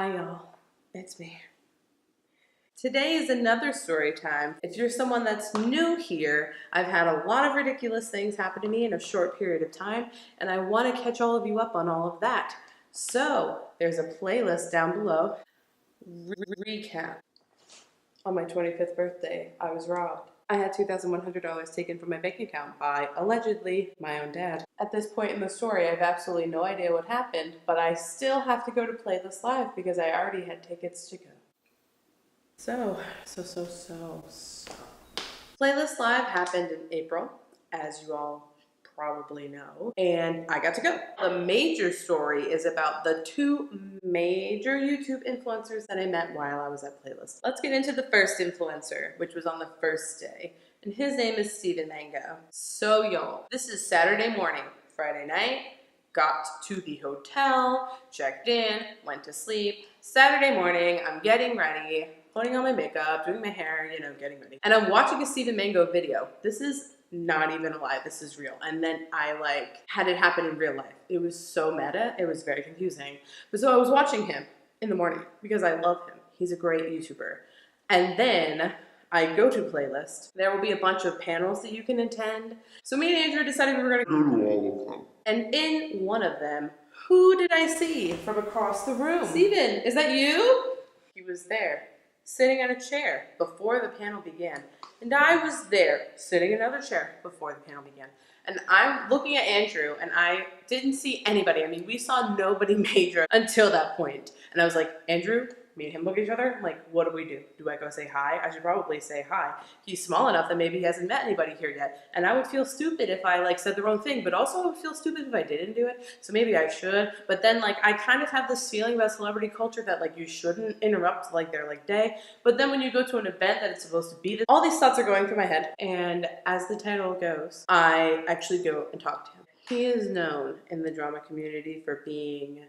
Hi y'all, it's me. Today is another story time. If you're someone that's new here, I've had a lot of ridiculous things happen to me in a short period of time, and I want to catch all of you up on all of that. So there's a playlist down below. Recap. On my 25th birthday, I was robbed. I had $2,100 taken from my bank account by, allegedly, my own dad. At this point in the story, I have absolutely no idea what happened, but I still have to go to Playlist Live because I already had tickets to go. So. Playlist Live happened in April, as you all probably know, and I got to go. The major story is about the two major YouTube influencers that I met while I was at Playlist. Let's get into the first influencer, which was on the first day, and his name is Steven Mango. So y'all, this is Saturday morning, Friday night, got to the hotel, checked in, went to sleep. Saturday morning, I'm getting ready, putting on my makeup, doing my hair, getting ready. And I'm watching a Steven Mango video. This is not even a lie, this is real. And then I had it happen in real life. It was so meta, it was very confusing. But so I was watching him in the morning because I love him. He's a great YouTuber. And then I go to Playlist. There will be a bunch of panels that you can attend. So me and Andrew decided we were gonna go to all of them. And in one of them, who did I see from across the room? Steven, is that you? He was there, sitting in a chair before the panel began. And I was there, sitting in another chair before the panel began. And I'm looking at Andrew, and I didn't see anybody. I mean, we saw nobody major until that point. And I was like, Andrew, me and him look at each other, like, what do we do? Do I go say hi? I should probably say hi. He's small enough that maybe he hasn't met anybody here yet. And I would feel stupid if I said the wrong thing, but also I would feel stupid if I didn't do it. So maybe I should. But then I kind of have this feeling about celebrity culture that you shouldn't interrupt their day. But then when you go to an event that it's supposed to be, all these thoughts are going through my head. And as the title goes, I actually go and talk to him. He is known in the drama community for being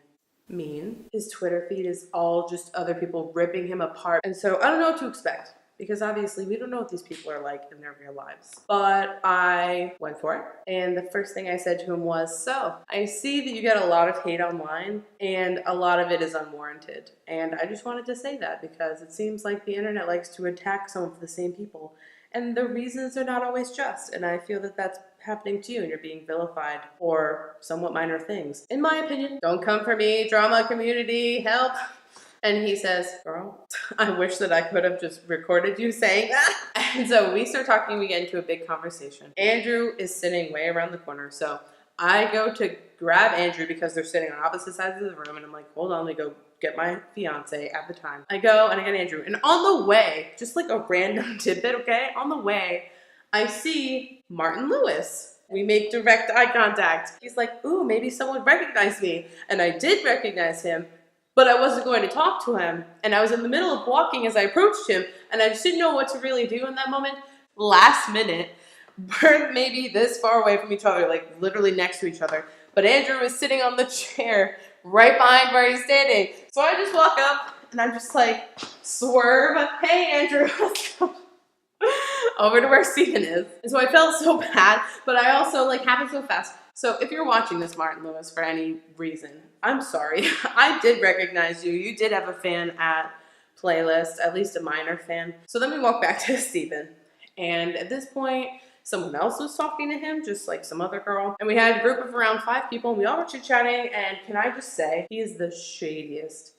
mean. His Twitter feed is all just other people ripping him apart. And so I don't know what to expect because obviously we don't know what these people are like in their real lives. But I went for it. And the first thing I said to him was, so I see that you get a lot of hate online and a lot of it is unwarranted. And I just wanted to say that because it seems like the internet likes to attack some of the same people. And the reasons are not always just. And I feel that that's happening to you and you're being vilified for somewhat minor things. In my opinion, don't come for me, drama community, help. And he says, girl, I wish that I could have just recorded you saying that. And so we start talking, we get into a big conversation. Andrew is sitting way around the corner. So I go to grab Andrew because they're sitting on opposite sides of the room. And I'm like, hold on, let me go get my fiance at the time. I go and I get Andrew. And on the way, just like a random tidbit, okay? On the way, I see Martin Lewis. We make direct eye contact. He's like, ooh, maybe someone recognized me. And I did recognize him, but I wasn't going to talk to him. And I was in the middle of walking as I approached him, and I just didn't know what to really do in that moment. Last minute, we're maybe this far away from each other, literally next to each other. But Andrew is sitting on the chair right behind where he's standing. So I just walk up, and I'm just swerve. Hey, Andrew, let's go over to where Steven is. And so I felt so bad, but I also happened so fast. So if you're watching this, Martin Lewis, for any reason, I'm sorry. I did recognize you. You did have a fan at Playlist, at least a minor fan. So then we walk back to Steven. And at this point, someone else was talking to him, just some other girl. And we had a group of around 5 people, and we all were chit-chatting. And can I just say, he is the shadiest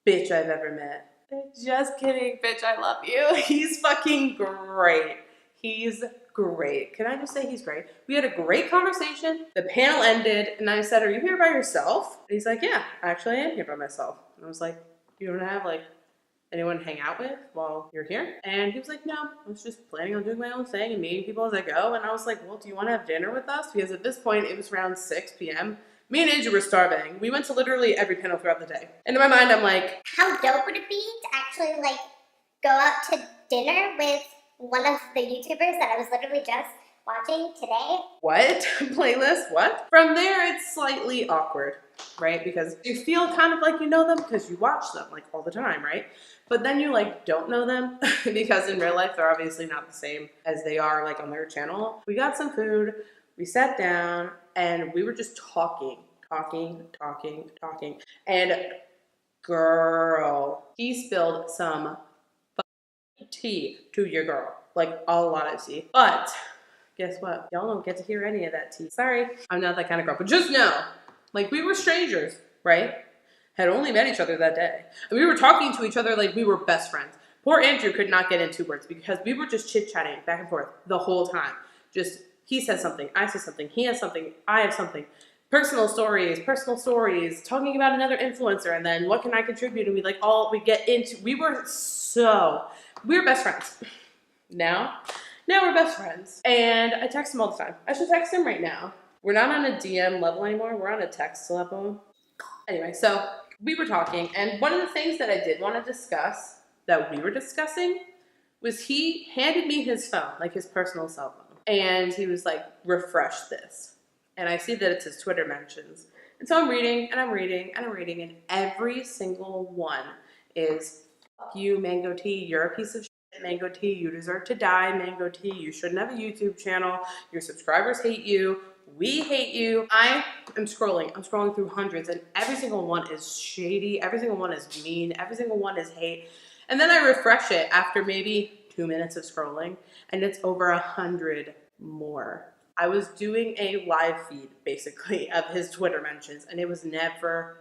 bitch I've ever met. Just kidding, bitch, I love you. He's fucking great. He's great. Can I just say he's great? We had a great conversation. The panel ended, and I said, are you here by yourself? And he's like, yeah, actually I am here by myself. And I was like, you don't have anyone to hang out with while you're here? And he was like, no, I was just planning on doing my own thing and meeting people as I go. And I was like, well, do you want to have dinner with us? Because at this point, it was around 6 p.m. Me and Andrew were starving. We went to literally every panel throughout the day. And in my mind, I'm like, how dope would it be to actually go out to dinner with one of the YouTubers that I was literally just watching today? What? Playlist? What? From there, it's slightly awkward, right? Because you feel kind of like you know them because you watch them all the time, right? But then you don't know them because in real life, they're obviously not the same as they are on their channel. We got some food. We sat down and we were just talking. And girl, he spilled some tea to your girl, like a lot of tea. But guess what? Y'all don't get to hear any of that tea. Sorry, I'm not that kind of girl. But just know, like, we were strangers, right? Had only met each other that day. And we were talking to each other like we were best friends. Poor Andrew could not get in 2 words because we were just chit-chatting back and forth the whole time. Just, he says something, I say something, he has something, I have something. Personal stories, talking about another influencer, and then what can I contribute? And we get into, we were best friends. Now we're best friends. And I text him all the time. I should text him right now. We're not on a DM level anymore. We're on a text level. Anyway, so we were talking, and one of the things that I did want to discuss that we were discussing was he handed me his phone, like his personal cell phone. And he was like, refresh this. And I see that it's his Twitter mentions. And so I'm reading, and I'm reading, and I'm reading, and every single one is, fuck you, Mango Tea, you're a piece of shit, Mango Tea, you deserve to die, Mango Tea, you shouldn't have a YouTube channel, your subscribers hate you, we hate you. I am scrolling. I'm scrolling through hundreds, and every single one is shady, every single one is mean, every single one is hate. And then I refresh it after maybe 2 minutes of scrolling, and it's over 100 more. I was doing a live feed, basically, of his Twitter mentions, and it was never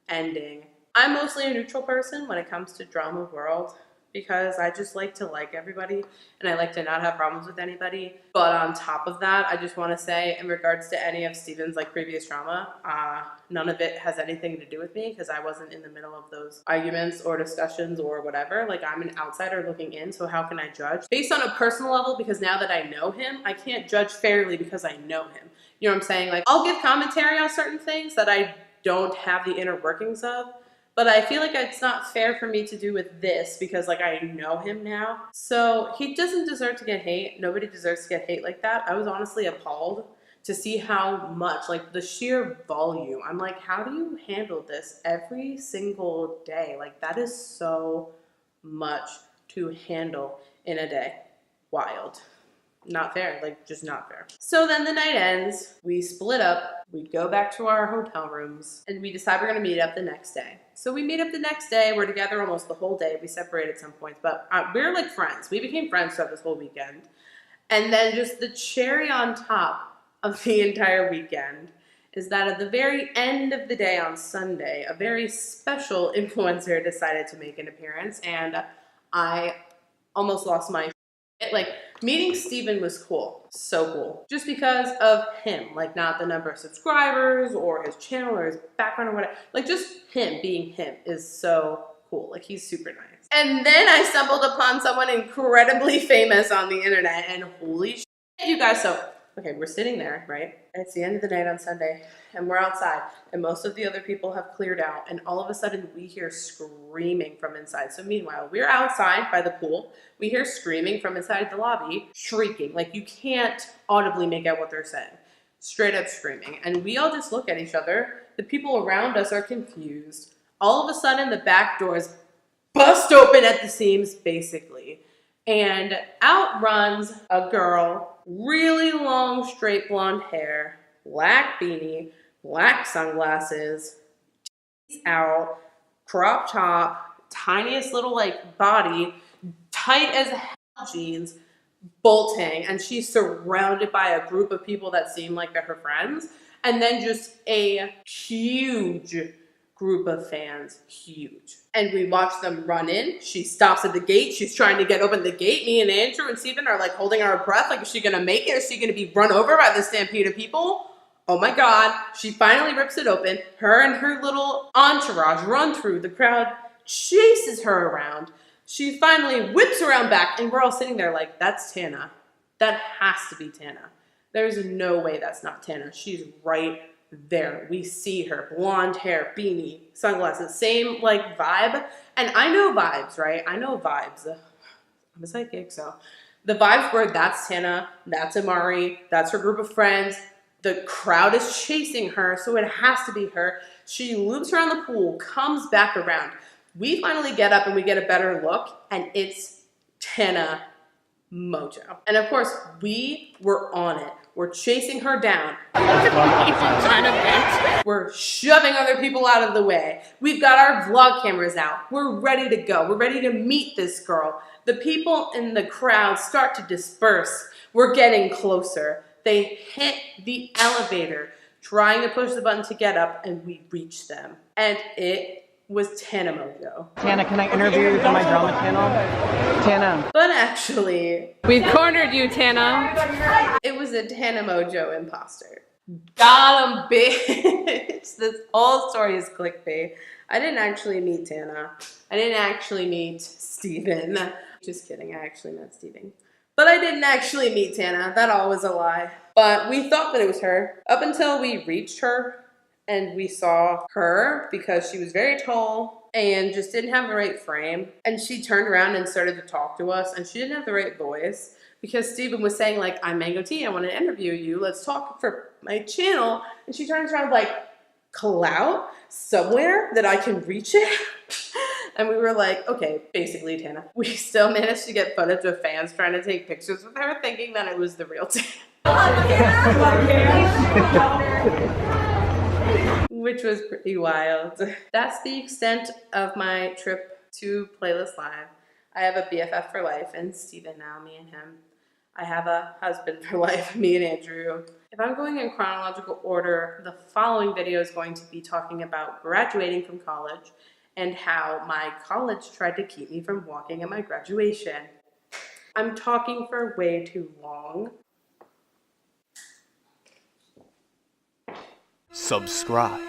ending. I'm mostly a neutral person when it comes to drama world because I just like to like everybody, and I like to not have problems with anybody. But on top of that, I just want to say, in regards to any of Steven's previous drama, none of it has anything to do with me because I wasn't in the middle of those arguments or discussions or whatever. Like, I'm an outsider looking in, so how can I judge? Based on a personal level, because now that I know him, I can't judge fairly because I know him. You know what I'm saying? Like, I'll give commentary on certain things that I don't have the inner workings of, but I feel like it's not fair for me to do with this because I know him now. So he doesn't deserve to get hate. Nobody deserves to get hate like that. I was honestly appalled to see how much, the sheer volume. I'm like, how do you handle this every single day? That is so much to handle in a day. Wild. Not fair, just not fair. So then the night ends, we split up, we go back to our hotel rooms, and we decide we're gonna meet up the next day. So we meet up the next day, we're together almost the whole day. We separated at some points, but we're friends. We became friends throughout this whole weekend. And then just the cherry on top of the entire weekend is that at the very end of the day on Sunday, a very special influencer decided to make an appearance, and I almost lost my shit. Meeting Steven was cool, so cool, just because of him, not the number of subscribers or his channel or his background or whatever, just him being him is so cool. He's super nice. And then I stumbled upon someone incredibly famous on the internet, and holy shit, you guys. So okay, we're sitting there, right? It's the end of the night on Sunday, and we're outside, and most of the other people have cleared out, and all of a sudden we hear screaming from inside. So meanwhile, we're outside by the pool. We hear screaming from inside the lobby, shrieking. You can't audibly make out what they're saying. Straight up screaming. And we all just look at each other. The people around us are confused. All of a sudden, the back doors bust open at the seams, basically. And out runs a girl, really long, straight blonde hair, black beanie, black sunglasses, out, crop top, tiniest little body, tight as hell jeans, bolting, and she's surrounded by a group of people that seem like they're her friends, and then just a huge group of fans, huge. And we watch them run in. She stops at the gate. She's trying to get open the gate. Me and Andrew and Steven are holding our breath. Is she gonna make it? Is she gonna be run over by the stampede of people? Oh my God, she finally rips it open. Her and her little entourage run through. The crowd chases her around. She finally whips around back, and we're all sitting there that's Tana. That has to be Tana. There's no way that's not Tana. She's right there. We see her. Blonde hair, beanie, sunglasses, same vibe. And I know vibes, right? I know vibes. I'm a psychic, so. The vibes were, that's Tana, that's Amari, that's her group of friends. The crowd is chasing her, so it has to be her. She loops around the pool, comes back around. We finally get up and we get a better look, and it's Tana Mojo. And of course, we were on it. We're chasing her down. We're shoving other people out of the way. We've got our vlog cameras out. We're ready to go. We're ready to meet this girl. The people in the crowd start to disperse. We're getting closer. They hit the elevator, trying to push the button to get up, and we reach them. And it was Tana Mojo. Tana, can I interview you for my drama channel? Tana. But actually, we've cornered you, Tana. It was a Tana Mojo imposter. Got him, bitch. This whole story is clickbait. I didn't actually meet Tana. I didn't actually meet Steven. Just kidding, I actually met Steven. But I didn't actually meet Tana. That all was a lie. But we thought that it was her up until we reached her and we saw her because she was very tall and just didn't have the right frame. And she turned around and started to talk to us, and she didn't have the right voice because Steven was saying, like, I'm Mango T, I want to interview you. Let's talk for my channel. And she turns around like, clout somewhere that I can reach it? And we were like, okay, basically Tana. We still managed to get footage of fans trying to take pictures with her, thinking that it was the real Tana. Which was pretty wild. That's the extent of my trip to Playlist Live. I have a BFF for life, and Steven now, me and him. I have a husband for life, me and Andrew. If I'm going in chronological order, the following video is going to be talking about graduating from college and how my college tried to keep me from walking at my graduation. I'm talking for way too long. Subscribe,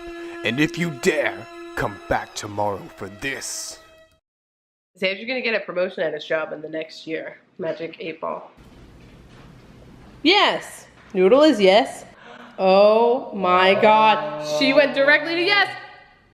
and if you dare, come back tomorrow for this. Xander's gonna get a promotion at his job in the next year. Magic 8 Ball. Yes! Noodle is yes. Oh my god. She went directly to yes!